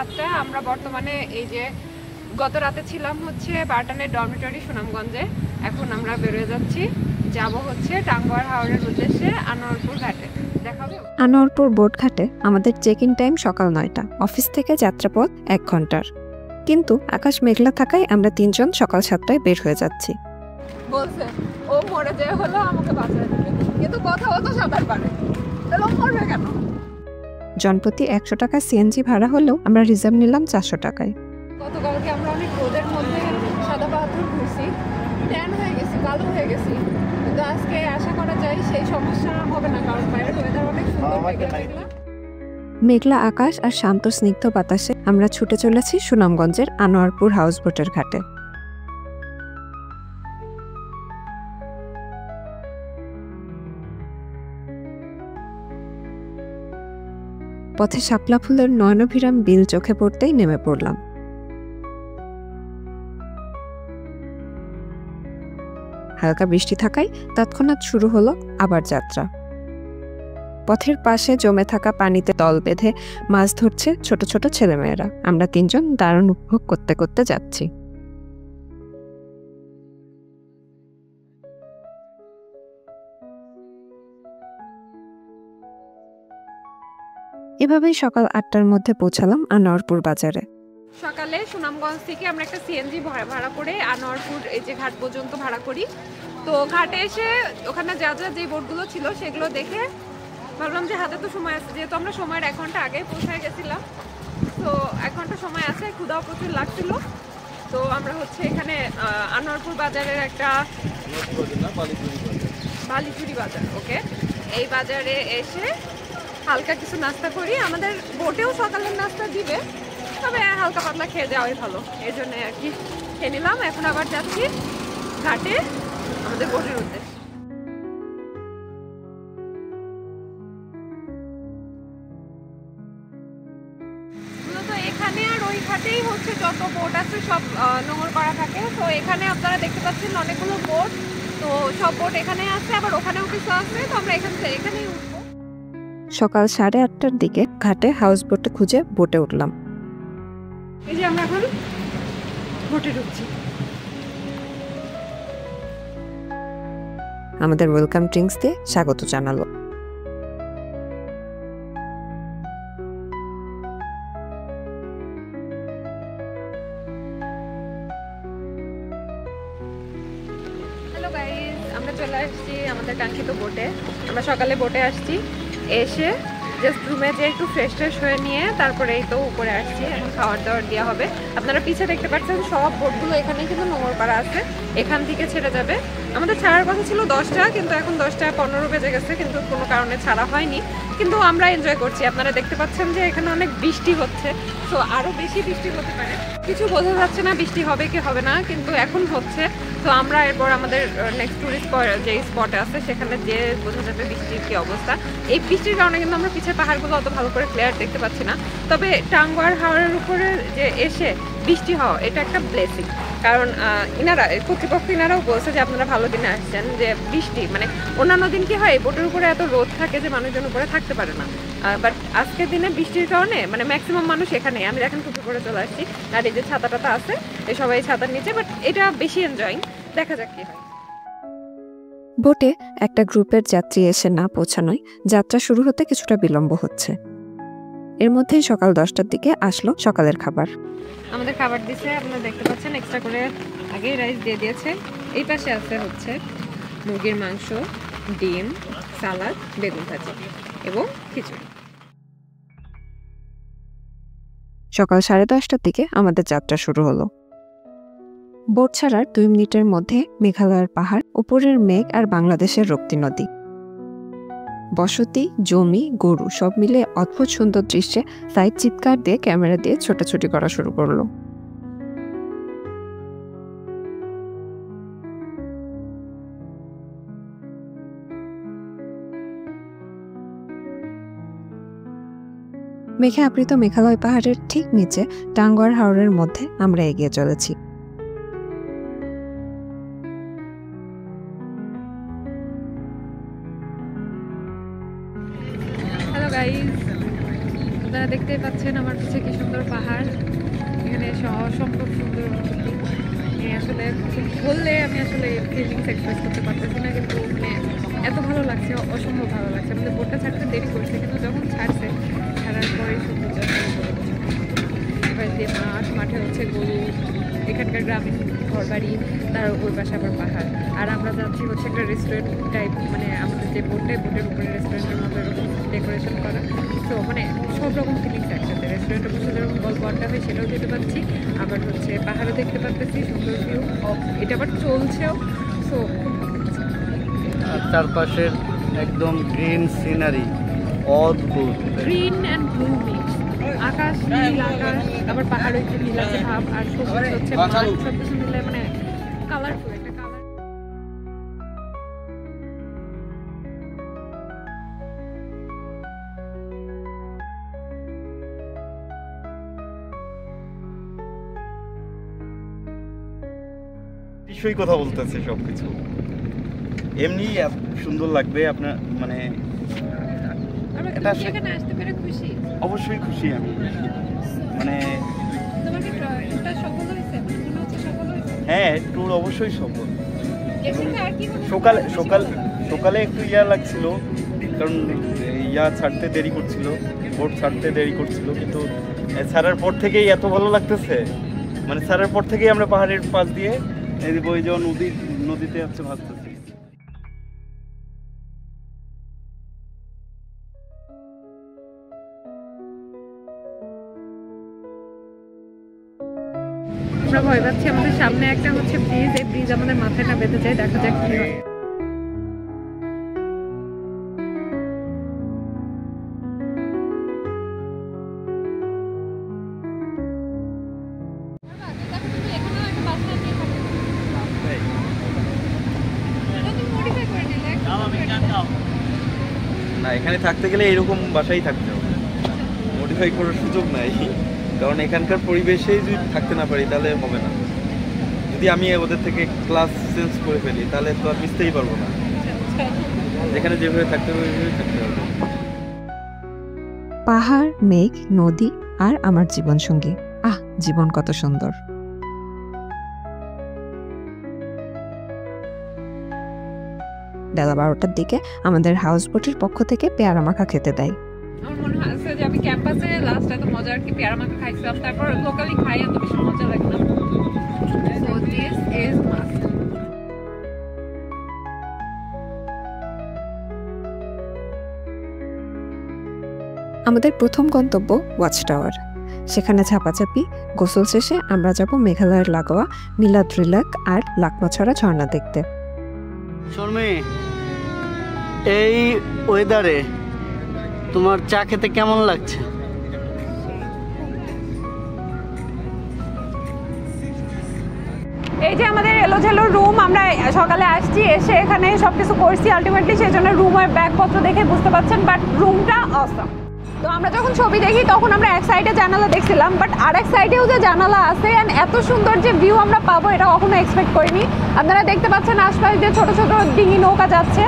7টা। আমরা বর্তমানে এই যে গত রাতে ছিলাম হচ্ছে বারটানের ডরমিটরি সুনামগঞ্জে। এখন আমরা বেরোয় যাচ্ছি, যাব হচ্ছে টাঙ্গুয়ার হাওরের উদ্দেশ্যে আনোয়ারপুর ঘাটে। দেখাবে আনোয়ারপুর বোট ঘাটে আমাদের চেক ইন টাইম সকাল 9টা, অফিস থেকে যাত্রাপথ 1 ঘন্টার। কিন্তু আকাশ মেঘলা থাকায় আমরা 3 জন সকাল 7টায় বের হয়ে যাচ্ছি। বলছে ও মরে যায় হলো আমাকে বাঁচায় দিবে, কিন্তু কথা তো সাঁতার পারে, তাহলে ও মরবে কেন? জনপ্রতি 100 টাকা সিএনজি ভাড়া হলেও আমরা রিজার্ভ নিলাম 400 টাকায়। গতকালকে আমরা অনেক রোদের মধ্যে সাদা পাথর ঘুরছি, ট্যান হয়ে গেছি, কালো হয়ে গেছি, কিন্তু আজকে আশা করা যায় সেই সমস্যা হবে না, কারণ বাইরের ওয়েদার অনেক সুন্দর। মেঘলা আকাশ আর শান্ত স্নিগ্ধ বাতাসে আমরা ছুটে চলেছি সুনামগঞ্জের আনোয়ারপুর হাউস বোটের ঘাটে। পথে শাপলা ফুলের নয়নভিরাম বিল চোখে পড়তেই নেমে পড়লাম। হালকা বৃষ্টি থাকায় তৎক্ষণাৎ শুরু হলো আবার যাত্রা। পথের পাশে জমে থাকা পানিতে দল বেঁধে মাছ ধরছে ছোট ছোট ছেলেমেয়েরা। আমরা 3 জন দারুণ উপভোগ করতে করতে যাচ্ছি। এভাবেই সকাল 8টার মধ্যে পৌঁছালাম আনোয়ারপুর বাজারে। সকালে সুনামগঞ্জ থেকে আমরা একটা সিএনজি ভাড়া করে আনোয়ারপুর এই যে ঘাট পর্যন্ত ভাড়া করি। তো ঘাটে এসে ওখানে যা যা যে বোটগুলো ছিল সেগুলো দেখে ভাবলাম যে হাতে তো সময় আছে, যেহেতু আমরা সময়ের 1 ঘন্টা আগে পৌঁছায় গেছিলাম, তো 1 ঘন্টা সময় আছে, ক্ষুধাও প্রচুর লাগছিল। তো আমরা হচ্ছে এখানে আনোয়ারপুর বাজারের একটা বালিচুরি বাজার, ওকে, এই বাজারে এসে হালকা কিছু নাস্তা করি। আমাদের বোটেও সকালের নাস্তা দিবে, তবে হালকা পাতলা খেয়ে যাওয়াই ভালো, এই জন্য আর কি খেয়ে নিলাম। এখন আবার যাচ্ছি ঘাটে আমাদের বোটের উদ্দেশ্যে। মূলত এখানে আর ওই ঘাটেই হচ্ছে যত বোট আছে সব নোঙর করা থাকে। তো এখানে আপনারা দেখতে পাচ্ছেন অনেকগুলো বোট, তো সব বোট এখানে আছে, আবার ওখানেও কিছু আছে। তো আমরা এখানেই উঠবো। সকাল 8:30টার দিকে ঘাটে হাউস বোটে খুঁজে বোটে উঠলাম। এই যে আমরা এখন বোটে ঢুকছি। আমাদের ওয়েলকাম ড্রিঙ্কস দিয়ে স্বাগত জানালো। হ্যালো গাইস, আমরা চলে আসছি আমাদের কাঙ্ক্ষিত বোটে। আমরা সকালে বোটে আসছি, এসে জাস্ট রুমে যে একটু ফ্রেশ হয়ে নিয়ে তারপরে এই তো উপরে আসছি। এখন খাবার দাবার দেওয়া হবে। আপনারা পিছে দেখতে পাচ্ছেন সব বোটগুলো এখানে কিন্তু নোঙর পাড়া আছে, এখান থেকে ছেড়ে যাবে। আমাদের ছাড়ার কথা ছিল 10টা, কিন্তু এখন 10:15 বেজে গেছে, কিন্তু কোনো কারণে ছাড়া হয়নি। কিন্তু আমরা এনজয় করছি। আপনারা দেখতে পাচ্ছেন যে এখানে অনেক বৃষ্টি হচ্ছে, তো আরও বেশি বৃষ্টি হতে পারে, কিছু বোঝা যাচ্ছে না বৃষ্টি হবে কি হবে না, কিন্তু এখন হচ্ছে। তো আমরা এরপর আমাদের নেক্সট টুরিস্ট যে স্পটে আছে সেখানে যে বোঝা যাবে বৃষ্টির কি অবস্থা। এই বৃষ্টির কারণে কিন্তু আমরা পিছের পাহাড়গুলো অত ভালো করে ক্লিয়ার দেখতে পাচ্ছি না। তবে টাঙ্গুয়ার হাওরের উপরে যে এসে বৃষ্টি হওয়া, এটা একটা ব্লেসিং। কারণ ইনারা কর্তৃপক্ষ ইনারাও বলছে যে আপনারা ভালো দিনে আসছেন, যে বৃষ্টি মানে অন্যান্য দিন কি হয় বোটের উপরে এত রোদ থাকে যে মানুষজন উপরে থাকতে পারে না, বাট আজকের দিনে বৃষ্টির কারণে মানে ম্যাক্সিমাম মানুষ এখানে। আমি দেখেন টুপি পরে চলে আসছি, আর এই যে ছাতাটা আছে এই সবাই ছাতার নিচে, বাট এটা বেশি এনজয়িং। দেখা যাক কি হয়। বোটে একটা গ্রুপের যাত্রী এসে না পৌঁছানোয় যাত্রা শুরু হতে কিছুটা বিলম্ব হচ্ছে। এর মধ্যেই সকাল 10টার দিকে আসলো সকালের খাবার। আমাদের খাবার দিছে, আপনারা দেখতে পাচ্ছেন এক্সট্রা করে আগেই রাইস দিয়ে দিয়েছে। এই পাশে আছে হচ্ছে মুরগির মাংস, ডিম, সালাদ, বেগুন ভাজি এবং খিচুড়ি। সকাল 10:30টার দিকে আমাদের যাত্রা শুরু হলো। বোট ছাড়ার 2 মিনিটের মধ্যে মেঘালয়ের পাহাড়, উপরের মেঘ আর বাংলাদেশের রক্তি নদী, বসতি, জমি, গরু সব মিলে অদ্ভুত সুন্দর দৃশ্যে সাইড চিৎকার দিয়ে ক্যামেরা দিয়ে ছোটাছুটি করা শুরু করলো। মেঘে আবৃত মেঘালয় পাহাড়ের ঠিক নিচে টাঙ্গুয়ার হাওরের মধ্যে আমরা এগিয়ে চলেছি। হ্যালো গাইস, আপনারা দেখতেই পাচ্ছেন আমার কাছে কি সুন্দর পাহাড়, এখানে অসম্ভব সুন্দর অনুভূতি। আসলে বললে আমি আসলে ফিলিংস এক্সপ্রেস করতে পারতেছি না, কিন্তু মানে এত ভালো লাগছে, অসম্ভব ভালো লাগছে। আমাদের বোটটা ছাড়তে দেরি করছে, কিন্তু যখন ছাড়ছে, ছাড়ার পরে সৌন্দর্য এবার যে মাঠে হচ্ছে গরু, এখানকার গ্রামীণ ঘরবাড়ি, তার ওই পাশে আবার পাহাড়। আর আমরা যাচ্ছি হচ্ছে একটা রেস্টুরেন্ট টাইপ, মানে আমাদের যে বোটের উপরে রেস্টুরেন্টের মতো এরকম ডেকোরেশন করা। তো মানে সব রকম ফিলিংস একসাথে, রেস্টুরেন্টে বসে যেরকম গল্প আড্ডা হয় সেটাও যেতে পারছি, আবার হচ্ছে পাহাড়ও দেখতে পারতেছি, সুন্দর ভিউ, এটা আবার চলছেও। সো চারপাশের একদম গ্রিন সিনারি, অদ্ভুত গ্রিন অ্যান্ড ব্লু মিক্স, আকাশ নীল আকাশ, আবার পাহাড়ে একটু নীলাচে ভাব, আর সবুজ হচ্ছে মাঠ, সব কিছু মিলে মানে কালারফুল একটা কালার। বিষয় কথা বলতেছে সবকিছু, এমনি এত সুন্দর লাগবে আপনার, মানে এটা এখানে আসতে পেরে খুশি, অবশ্যই খুশি আমি, মানে তোমার কি ট্যুরটা সফল হয়েছে? মনে হচ্ছে সফল হয়েছে? হ্যাঁ, ট্যুর অবশ্যই সফল। এর সাথে আর কি হলো? সকালে একটু ইয়া লাগছিল, কারণ ছাড়তে দেরি করছিল, বোট ছাড়তে দেরি করছিল, কিন্তু ছাড়ার পর থেকেই এত ভালো লাগতেছে, মানে ছাড়ার পর থেকেই আমরা পাহাড়ের পাশ দিয়ে ওই যে নদীতে হচ্ছে ভাসতেছি। আমরা ভয় পাচ্ছি, আমাদের সামনে একটা হচ্ছে ব্রিজ, এই ব্রিজ আমাদের মাথায় না বেঁধে যায়, দেখা যাক কি হয়। না, এখানে থাকতে গেলে এরকম বাসায় থাকতে হবে, মডিফাই করার সুযোগ নাই, কারণ এখানকার পরিবেশেই যদি থাকতে না পারি তাহলে হবে না। যদি আমি ওদের থেকে ক্লাস চেঞ্জ করে ফেলি তাহলে তো আর মিশতেই পারবো না, যেখানে যেভাবে থাকতে হবে ওইভাবেই থাকতে হবে। পাহাড়, মেঘ, নদী আর আমার জীবন সঙ্গী। জীবন কত সুন্দর। বেলা 12টার দিকে আমাদের হাউস বোটের পক্ষ থেকে পেয়ারা মাখা খেতে দেয়। আমার মনে হচ্ছে যে আমি ক্যাম্পাসে লাস্ট এত মজা আর কি পেয়ারা মাখা খাইছিলাম, তারপর লোকালি খাই এত বেশি মজা লাগে না। So this is must. আমাদের প্রথম গন্তব্য ওয়াচ টাওয়ার। সেখানে ঝাপাঝাপি, গোসল শেষে আমরা যাব মেঘালয়ের লাগোয়া নীলাদ্রিলেক আর লাকমাছড়া ঝর্ণা দেখতে। শর্মী, এই ওয়েদারে তোমার চা খেতে কেমন লাগছে? এই যে আমাদের এলোঝেলো রুম, আমরা সকালে আসছি, এসে এখানে সবকিছু করছি আলটিমেটলি, সেই জন্য রুমের ব্যাগপত্র দেখে বুঝতে পারছেন, বাট রুমটা অসাম। তো আমরা যখন ছবি দেখি তখন আমরা এক সাইডে জানালা দেখছিলাম, বাট আর এক সাইডেও যে জানালা আছে অ্যান্ড এত সুন্দর যে ভিউ আমরা পাবো এটা কখনো এক্সপেক্ট করিনি। আপনারা দেখতে পাচ্ছেন আশপাশ দিয়ে ছোট ছোট ডিঙি নৌকা যাচ্ছে।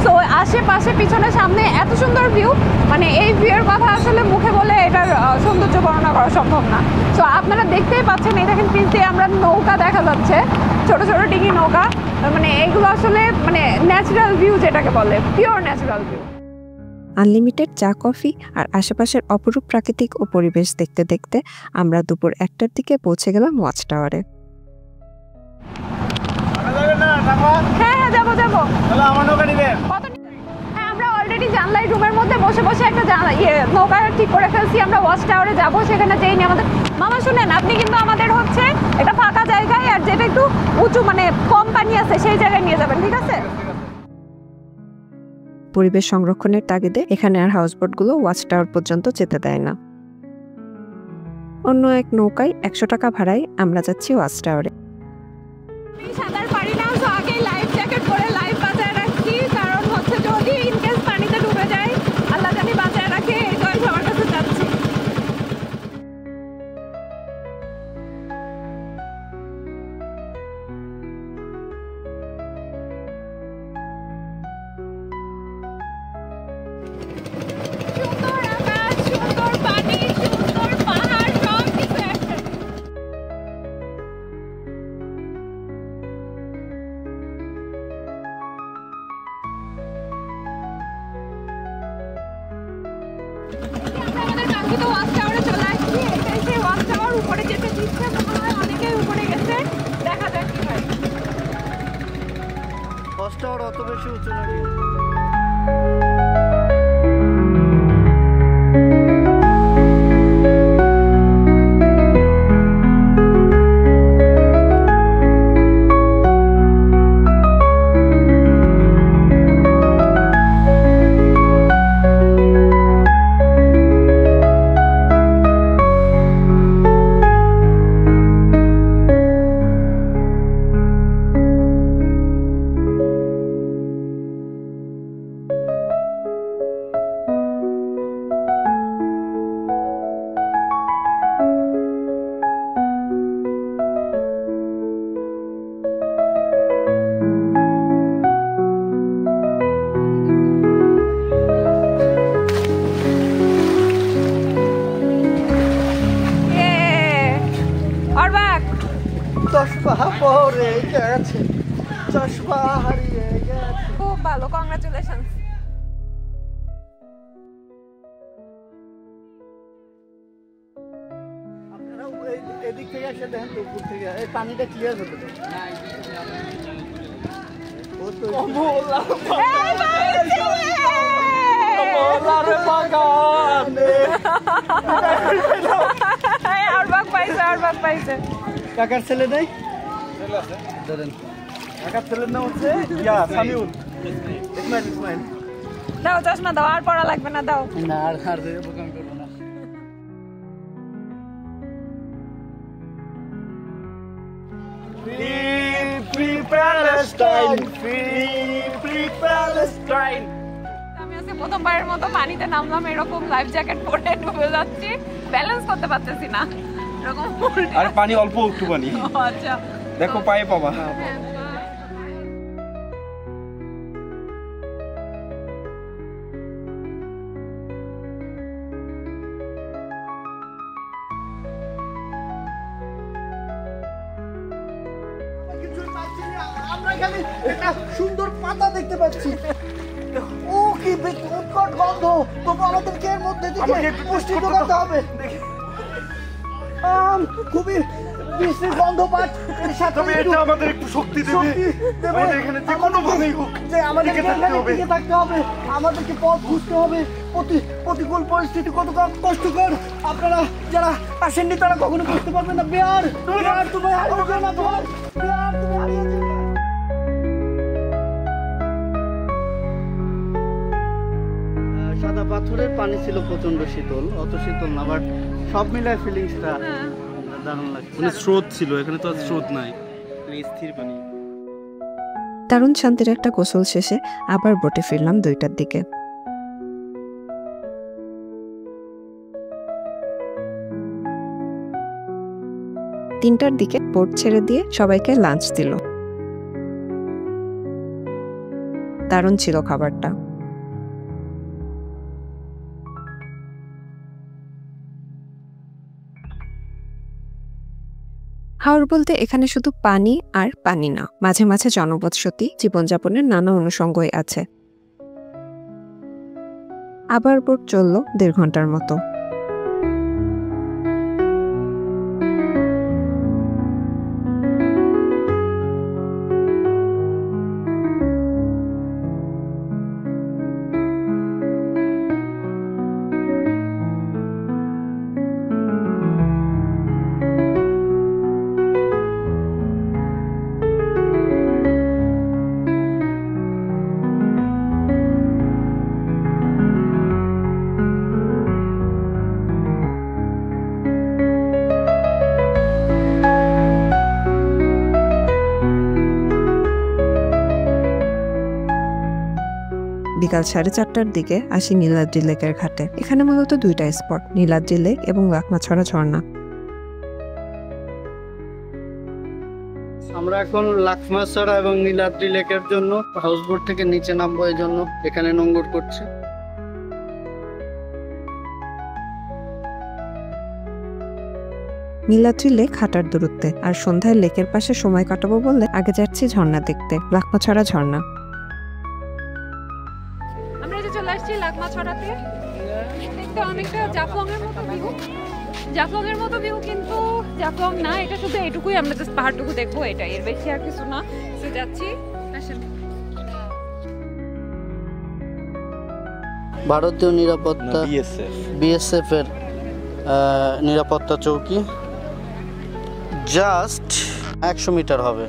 সো আশেপাশে পিছনে সামনে এত সুন্দর ভিউ, মানে এই ভিউয়ের কথা আসলে মুখে বলে এটার সৌন্দর্য বর্ণনা করা সম্ভব না। সো আপনারা দেখতেই পাচ্ছেন, এই দেখেন পিছ দিয়ে আমরা নৌকা দেখা যাচ্ছে, ছোট ছোট ডিঙি নৌকা, মানে এগুলো আসলে মানে ন্যাচারাল ভিউ যেটাকে বলে, পিওর ন্যাচারাল ভিউ। আনলিমিটেড চা, কফি আর আশেপাশের অপরূপ প্রাকৃতিক ও পরিবেশ দেখতে দেখতে আমরা দুপুর 1টার দিকে পৌঁছে গেলাম ওয়াচ টাওয়ারে। হ্যাঁ যাবো। হ্যাঁ, আমরা অলরেডি জানলাই রুমের মধ্যে বসে বসে একটা নৌকা ঠিক করে ফেলছি, আমরা ওয়াচ টাওয়ারে যাবো। সেখানে যেই নিয়ে আমাদের মামা শুনেন, আপনি কিন্তু আমাদের হচ্ছে এটা ফাঁকা জায়গায় আর যেটা একটু উঁচু মানে কম পানি আছে সেই জায়গায় নিয়ে যাবেন, ঠিক আছে? পরিবেশ সংরক্ষণের তাগিদে এখানে আর হাউসবোটগুলো ওয়াচ টাওয়ার পর্যন্ত যেতে দেয় না। অন্য এক নৌকায় 100 টাকা ভাড়ায় আমরা যাচ্ছি ওয়াচ টাওয়ারে। সাঁতার পারি না, তো আগেই লাইফ জ্যাকেট পরে লাইফ বাঁচায় রাখছি, কারণ হচ্ছে যদি ইনকেস পানিতে ডুবে যায় আল্লাহ জানি বাঁচায় রাখে, এই তো সবার কাছে যাচ্ছি। সুন্দর আকাশ, সুন্দর পানি, কিন্তু ওয়াচ টাওয়ারে চলে আসছি, এটাই সেই ওয়াচ টাওয়ার। উপরে যেতে দিচ্ছে মনে হয়, অনেকেই উপরে গেছে, দেখা যাক কি হয়। কষ্ট আর অত বেশি উঁচু না কিন্তু। চশমা পরে গেছে, চশমা হারিয়ে গেছে। খুব ভালো, কংগ্রাচুলেশন। আপনারা এদিক থেকে এসে দেখেন তো, উপর থেকে এই পানিটা ক্লিয়ার হতে পারে। কাকার ছেলে নেই, কাকার ছেলের নাম হচ্ছে সামিউল। ইসমাইল। দাও চশমা দাও, আর পড়া লাগবে না, দাও। না আর বোকাম করবো না। আমি আজকে প্রথমবারের মতো পানিতে নামলাম, এরকম লাইফ জ্যাকেট পরে ডুবে যাচ্ছি, ব্যালেন্স করতে পারতেছি না, এরকম। আর পানি অল্প একটু পানি, আচ্ছা দেখো পায়ে পাবা। আমরা এখানে একটা সুন্দর পাতা দেখতে পাচ্ছি। ও কি উৎকট গন্ধ, তবু আমাদেরকে এর মধ্যে থেকে পুষ্টি যোগাতে হবে। খুবই বিশ্রী গন্ধ পাচ্ছ, এর সাথে এটা আমাদের একটু শক্তি দেবে। এখানে যে কোনো ভাবেই হোক যে আমাদেরকে এখানে টিকে থাকতে হবে, আমাদেরকে পথ খুঁজতে হবে। প্রতিকূল পরিস্থিতি কত কষ্টকর, আপনারা যারা আসেননি তারা কখনো বুঝতে পারবেন না। বিহার তুমি হারিয়ে যেও না, বিহার তুমি হারিয়ে যেও না। সাদা পাথরের পানি ছিল প্রচন্ড শীতল, অত শীতল না, বাট সব মিলায় ফিলিংসটা দারুণ লাগছে। মানে স্রোত ছিল, এখানে তো আর স্রোত নাই, স্থির পানি। দারুণ শান্তির একটা গোসল শেষে আবার বোটে ফিরলাম 2টার দিকে। তিনটার দিকে বোট ছেড়ে দিয়ে সবাইকে লাঞ্চ দিল। দারুণ ছিল খাবারটা। হাওর বলতে এখানে শুধু পানি আর পানি না, মাঝে মাঝে জনবসতি, জীবনযাপনের নানা অনুষঙ্গই আছে। আবার বোট চলল 1.5 ঘন্টার মতো। বিকাল 4:30টার দিকে আসি নীলাদ্রি লেকের ঘাটে। এখানে মূলত 2টা স্পট, নীলাদ্রি লেক এবং লাকমাছড়া ঝর্ণা। আমরা এখন লাকমাছড়া এবং নীলাদ্রি লেকের জন্য হাউসবোট থেকে নিচে নামবো, এই জন্য এখানে নোঙ্গর করছে। নীলাদ্রি লেক হাঁটার দূরত্বে, আর সন্ধ্যায় লেকের পাশে সময় কাটাবো বললে আগে যাচ্ছি ঝর্ণা দেখতে, লাকমাছড়া ঝর্ণা। আমরা এই যে চলে আসছি লাকমাছড়াতে। এটা অনেকটা জাফলং এর মতো ভিউ, জাফলং এর মতো ভিউ, কিন্তু জাফলং না, এটা শুধু এটুকুই, আমরা জাস্ট পাহাড়টুকু দেখবো, এটাই, এর বেশি আর কিছু না। তো যাচ্ছি, আসেন। ভারতীয় নিরাপত্তা বিএসএফ এর নিরাপত্তা চৌকি, জাস্ট 100 মিটার হবে।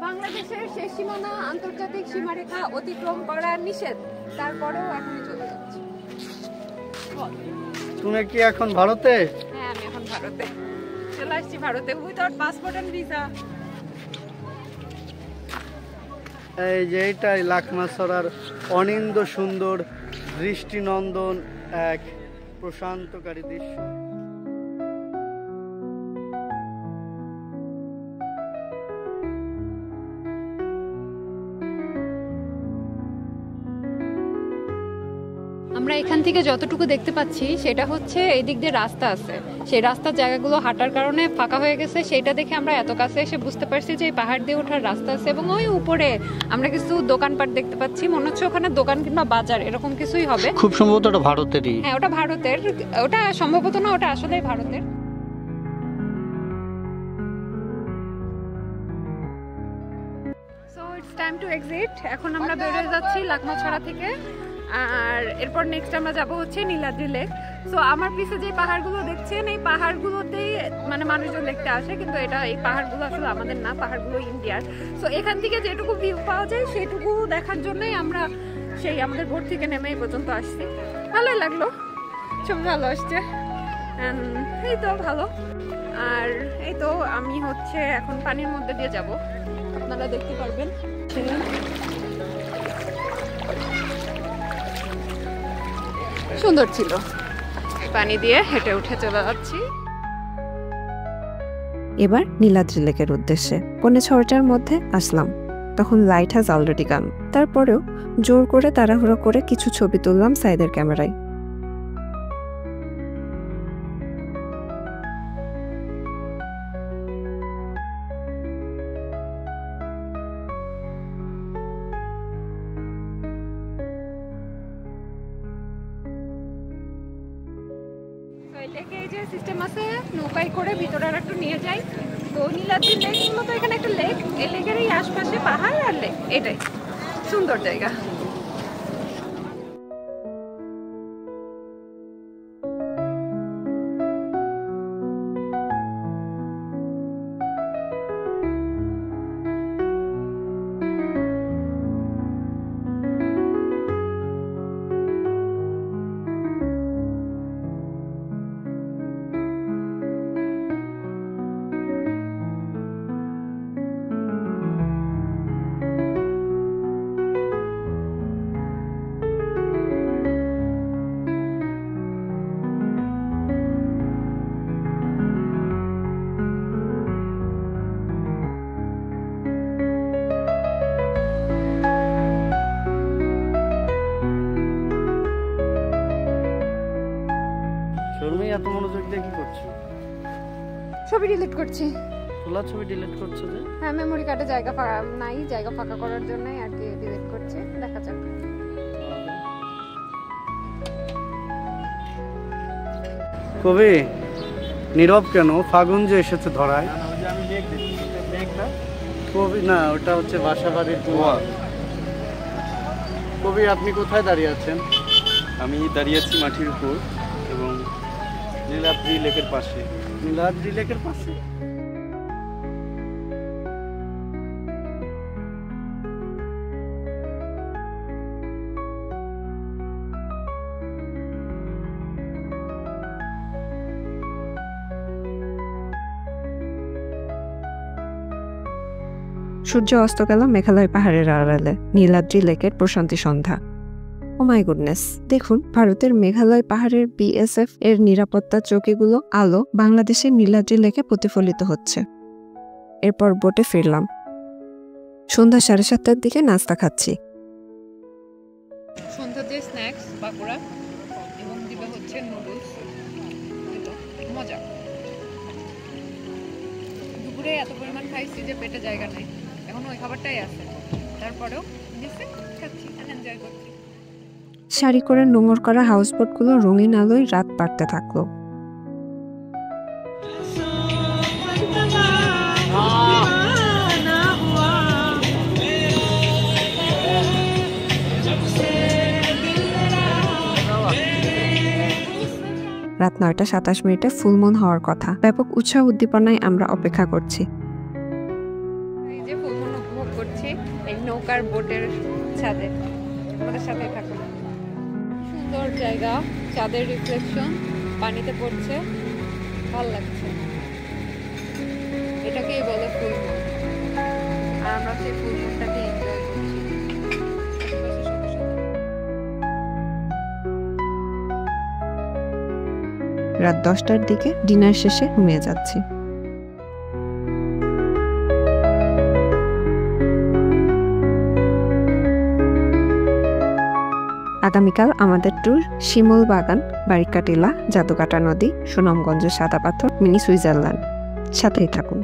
বাংলাদেশের শেষ সীমানা আন্তর্জাতিক সীমারেখা অতিক্রম করা নিষেধ, তারপরেও এখনই চলে যাচ্ছি। তুমি কি এখন ভারতে? হ্যাঁ, আমি এখন ভারতে চলে আসছি, ভারতে উইদাউট পাসপোর্ট এন্ড ভিসা। এই যে এইটাই লাকমাছড়ার অনিন্দ সুন্দর দৃষ্টিনন্দন এক প্রশান্তকারী দৃশ্য। আমরা এখান থেকে যতটুকু দেখতে পাচ্ছি সেটা হচ্ছে এই দিক দিয়ে রাস্তা আছে, সেই রাস্তার জায়গাগুলো হাঁটার কারণে ফাঁকা হয়ে গেছে, সেইটা দেখে আমরা এত কাছে এসে বুঝতে পারছি যে এই পাহাড় দিয়ে ওঠার রাস্তা আছে। এবং ওই উপরে আমরা কিছু দোকানপাট দেখতে পাচ্ছি, মনে হচ্ছে ওখানে দোকান কিংবা বাজার এরকম কিছুই হবে। খুব সম্ভবত ওটা ভারতেরই। হ্যাঁ, ওটা ভারতের, ওটা সম্ভবত না, ওটা আসলেই ভারতের। So it's time to exit. এখন আমরা বেরিয়ে যাচ্ছি লাকমাছড়া থেকে, আর এরপর নেক্সট আমরা যাব হচ্ছে নীলাদ্রি লেক। সো আমার পিছে যে পাহাড়গুলো দেখছেন, এই পাহাড়গুলোতেই মানে মানুষজন দেখতে আসে, কিন্তু এটা, এই পাহাড়গুলো আসলে আমাদের না, পাহাড়গুলো ইন্ডিয়ার। সো এখান থেকে যেটুকু ভিউ পাওয়া যায় সেটুকু দেখার জন্যই আমরা সেই আমাদের বোট থেকে নেমে এই পর্যন্ত আসছি। ভালোই লাগলো, ছবি ভালো আসছে, এই তো ভালো। আর এই তো আমি হচ্ছে এখন পানির মধ্যে দিয়ে যাব, আপনারা দেখতে পারবেন। সুন্দর ছিল, পানি দিয়ে হেঁটে উঠে চলে যাচ্ছি। এবার নীলাদ্রি লেকের উদ্দেশ্যে 6:45টার মধ্যে আসলাম, তখন লাইট হ্যাজ অলরেডি গান। তারপরেও জোর করে তাড়াহুড়ো করে কিছু ছবি তুললাম সাইদের ক্যামেরায়। লেকে এই যে সিস্টেম আছে, নৌকায় করে ভিতরে আর একটু নিয়ে যাই। তো নীলাদ্রি লেক মূলত এখানে একটা লেক, এই লেকের এই আশপাশে পাহাড় আর লেক, এটাই সুন্দর জায়গা। এত মনোযোগ দিয়ে কি করছো? ছবি ডিলিট করছি। তোলা ছবি ডিলিট করছো যে? হ্যাঁ, মেমোরি কার্ডে জায়গা ফাঁকা নাই, জায়গা ফাঁকা করার জন্যই আর কি ডিলিট করছি। দেখা যাক। কবি নীরব কেন? ফাগুন যে এসেছে ধরায়। কবি না, ওটা হচ্ছে বাসাবাড়ির কুয়া। কবি আপনি কোথায় দাঁড়িয়ে আছেন? আমি দাঁড়িয়ে আছি মাটির উপর এবং নীলাদ্রি লেকের পাশে। নীলাদ্রি লেকের পাশে? সূর্য অস্ত গেল মেঘালয় পাহাড়ের আড়ালে, নীলাদ্রি লেকের প্রশান্তি সন্ধ্যা। ও মাই গুডনেস, দেখুন ভারতের মেঘালয় পাহাড়ের বিএসএফ এর নিরাপত্তা চৌকিগুলো আলো বাংলাদেশের নীলাদ্রি লেকে প্রতিফলিত হচ্ছে। এরপর বোটে ফিরলাম। সন্ধ্যা 7:30টার দিকে নাস্তা খাচ্ছি। সন্ধ্যাতে স্ন্যাক্স, পাকোড়া এবং দিবে হচ্ছে নুডলস, মজা। ঘুরে এত পরিমাণ খাইছি যে পেটে জায়গা নাই, এখন ওই খাবারটাই আছে, তারপরেও দিচ্ছে খাচ্ছি আর এনজয় করছি। সারি করে নোংর করা হাউসবোটগুলো রঙিন আলোয় রাত বাড়তে থাকলো। রাত 9:27 ফুলমুন হওয়ার কথা। ব্যাপক উৎসাহ উদ্দীপনায় আমরা অপেক্ষা করছি। এই যে ফুলমুন উপভোগ করছি এই নৌকার বোটের ছাদে, আমাদের সাথে থাকুন। সুন্দর জায়গা, চাঁদের রিফ্লেকশন পানিতে পড়ছে, ভালো লাগছে। এটাকেই বলে ফুলমুন, আর আমরা সেই ফুলমুনটাকে এনজয় করছি। রাত 10টার দিকে ডিনার শেষে ঘুমিয়ে যাচ্ছি। আগামীকাল আমাদের ট্যুর শিমুল বাগান, বারিকা টিলা, জাদুকাটা নদী, সুনামগঞ্জের সাদা পাথর, মিনি সুইজারল্যান্ড। সাথেই থাকুন।